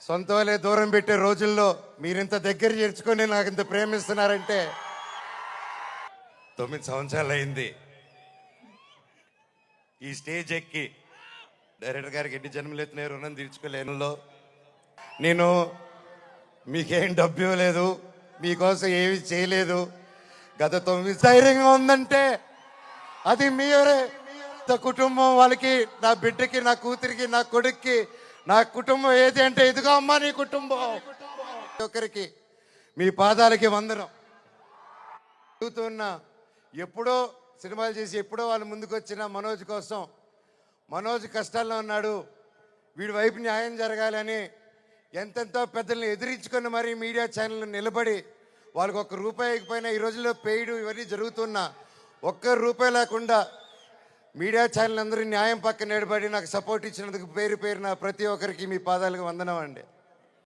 సొంత వాళ్ళే దూరం పెట్టే రోజుల్లో మీరింత దగ్గర చేర్చుకొని నాకు ఇంత ప్రేమిస్తున్నారంటే 9 సంవత్సరాలు అయింది ఈ స్టేజ్ ఎక్కి. డైరెక్టర్ గారికి ఎన్ని జన్మలు ఎత్తున్నాయి రుణం తీర్చుకోలేనులో. నేను మీకేం డబ్బు ఇవ్వలేదు, మీకోసం ఏమి చేయలేదు. గత 9 ధైర్యంగా ఉందంటే అది మీరే. కుటుంబం వాళ్ళకి, నా బిడ్డకి, నా కూతురికి, నా కొడుక్కి, నా కుటుంబం ఏది అంటే ఇదిగో అమ్మా నీ కుటుంబం. ఒకరికి మీ పాదాలకి వందనం. చూస్తున్నా ఎప్పుడో సినిమాలు చేసి ఎప్పుడో వాళ్ళు ముందుకు వచ్చిన మనోజ్ కోసం. మనోజ్ కష్టాల్లో ఉన్నాడు, వీడి వైపు న్యాయం జరగాలని ఎంతెంతో పెద్దల్ని ఎదిరించుకొని మరీ మీడియా ఛానల్ నిలబడి వాళ్ళకి ఒక్క రూపాయి ఇకపోయినా ఈ రోజుల్లో పెయిడ్ ఇవన్నీ జరుగుతున్నా ఒక్క రూపాయి లేకుండా మీడియా ఛానల్ అందరూ న్యాయం పక్కన నిలబడి నాకు సపోర్ట్ ఇచ్చినందుకు పేరు పేరున ప్రతి ఒక్కరికి మీ పాదాలకు వందనం అండి.